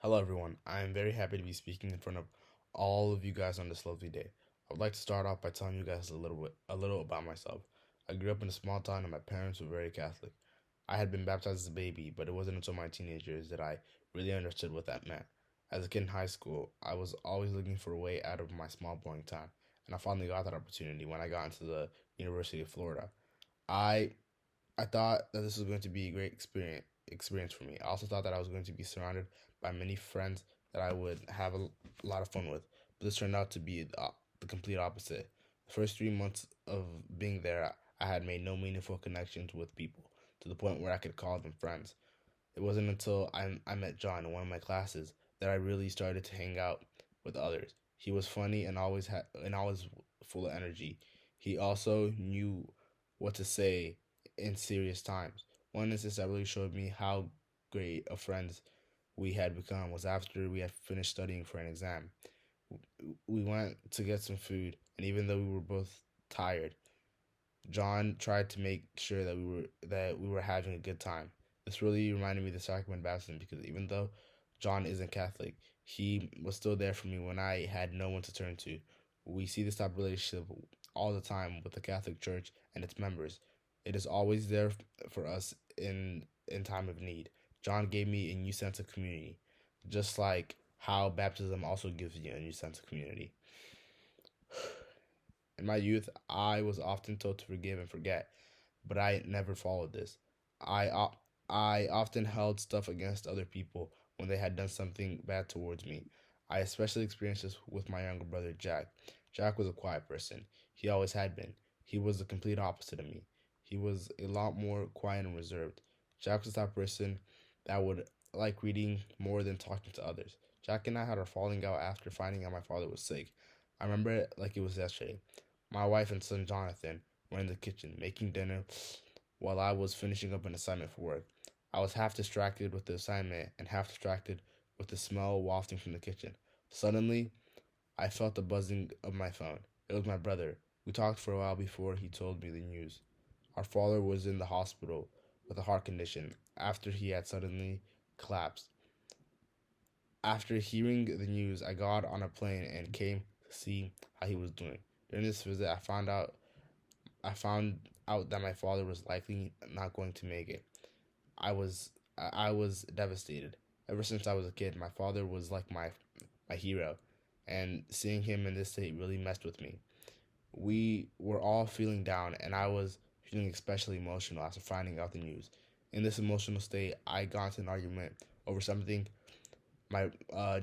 Hello, everyone. I am very happy to be speaking in front of all of you guys on this lovely day. I would like to start off by telling you guys a little about myself. I grew up in a small town, and my parents were very Catholic. I had been baptized as a baby, but it wasn't until my teenage years that I really understood what that meant. As a kid in high school, I was always looking for a way out of my small, boring town, and I finally got that opportunity when I got into the University of Florida. I I thought that this was going to be a great experience for me. I also thought that I was going to be surrounded by many friends that I would have a lot of fun with. But this turned out to be the complete opposite. The first 3 months of being there, I had made no meaningful connections with people to the point where I could call them friends. It wasn't until I met John in one of my classes that I really started to hang out with others. He was funny and always full of energy. He also knew what to say in serious times. One instance that really showed me how great of friends we had become was after we had finished studying for an exam. We went to get some food, and even though we were both tired, John tried to make sure that we were having a good time. This really reminded me of the Sacrament baptism because even though John isn't Catholic, he was still there for me when I had no one to turn to. We see this type of relationship all the time with the Catholic Church and its members. It is always there for us in time of need. John gave me a new sense of community, just like how baptism also gives you a new sense of community. In my youth, I was often told to forgive and forget, but I never followed this. I o- I often held stuff against other people when they had done something bad towards me. I especially experienced this with my younger brother Jack. Jack was a quiet person. He always had been. He was the complete opposite of me. He was a lot more quiet and reserved. Jack was the type of person that would like reading more than talking to others. Jack and I had our falling out after finding out my father was sick. I remember it like it was yesterday. My wife and son Jonathan were in the kitchen making dinner while I was finishing up an assignment for work. I was half distracted with the assignment and half distracted with the smell wafting from the kitchen. Suddenly, I felt the buzzing of my phone. It was my brother. We talked for a while before he told me the news. Our father was in the hospital with a heart condition after he had suddenly collapsed. After hearing the news, I got on a plane and came to see how he was doing. During this visit, I found out that my father was likely not going to make it. I was devastated. Ever since I was a kid, my father was like my hero, and seeing him in this state really messed with me. We were all feeling down, and I was feeling especially emotional after finding out the news. In this emotional state, I got into an argument over something my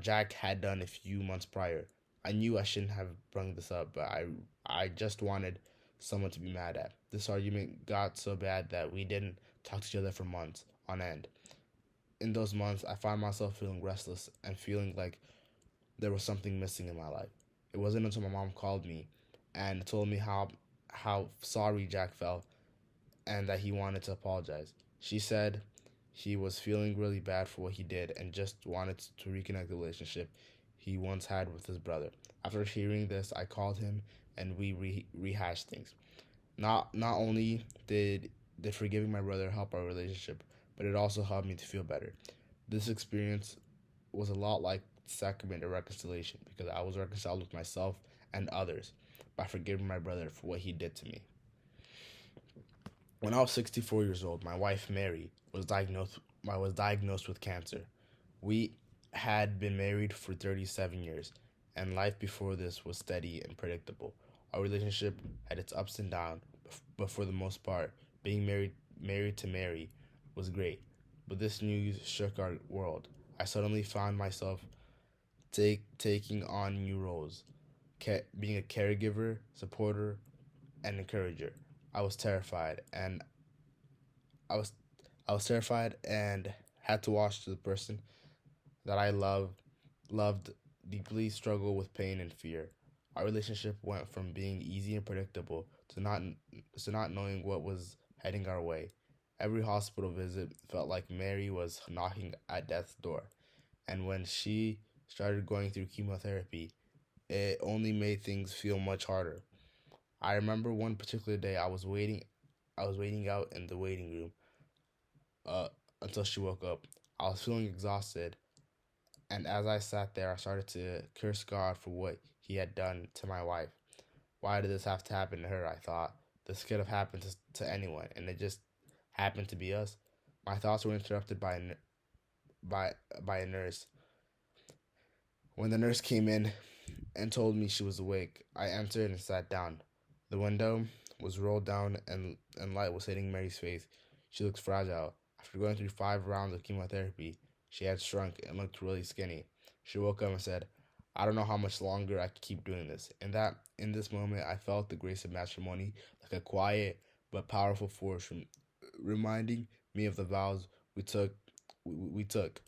Jack had done a few months prior. I knew I shouldn't have brought this up, but I just wanted someone to be mad at. This argument got so bad that we didn't talk to each other for months on end. In those months, I found myself feeling restless and feeling like there was something missing in my life. It wasn't until my mom called me and told me how sorry Jack felt and that he wanted to apologize. She said he was feeling really bad for what he did and just wanted to reconnect the relationship he once had with his brother. After hearing this, I called him and we rehashed things. Not only did forgiving my brother help our relationship, but it also helped me to feel better. This experience was a lot like sacrament of reconciliation because I was reconciled with myself and others by forgiving my brother for what he did to me. When I was 64 years old, my wife Mary was diagnosed with cancer. We had been married for 37 years, and life before this was steady and predictable. Our relationship had its ups and downs, but for the most part, being married to Mary was great. But this news shook our world. I suddenly found myself taking on new roles, being a caregiver, supporter, and encourager. I was terrified, and I was I was terrified and had to watch the person that I loved deeply struggle with pain and fear. Our relationship went from being easy and predictable to not knowing what was heading our way. Every hospital visit felt like Mary was knocking at death's door, and when she started going through chemotherapy, it only made things feel much harder. I remember one particular day I was waiting out in the waiting room uh, until she woke up. I was feeling exhausted And as I sat there, I started to curse God for what he had done to my wife. Why did this have to happen to her? I thought. This could have happened to anyone, and it just happened to be us. My thoughts were interrupted by by a nurse. When the nurse came in and told me she was awake, I entered and sat down. The window was rolled down and light was hitting Mary's face. She looked fragile. After going through 5 rounds of chemotherapy, she had shrunk and looked really skinny. She woke up and said, I don't know how much longer I can keep doing this. In this moment I felt the grace of matrimony like a quiet but powerful force reminding me of the vows we took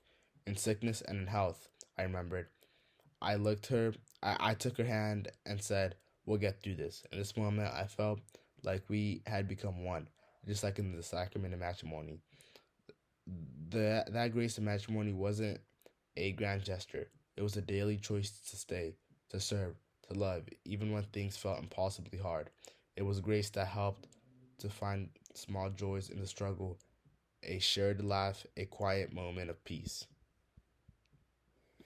in sickness and in health. I remembered. I looked her I took her hand and said, we'll get through this. In this moment I felt like we had become one, just like in the sacrament of matrimony. That grace of matrimony wasn't a grand gesture. It was a daily choice to stay, to serve, to love, even when things felt impossibly hard. It was grace that helped to find small joys in the struggle, a shared laugh, a quiet moment of peace.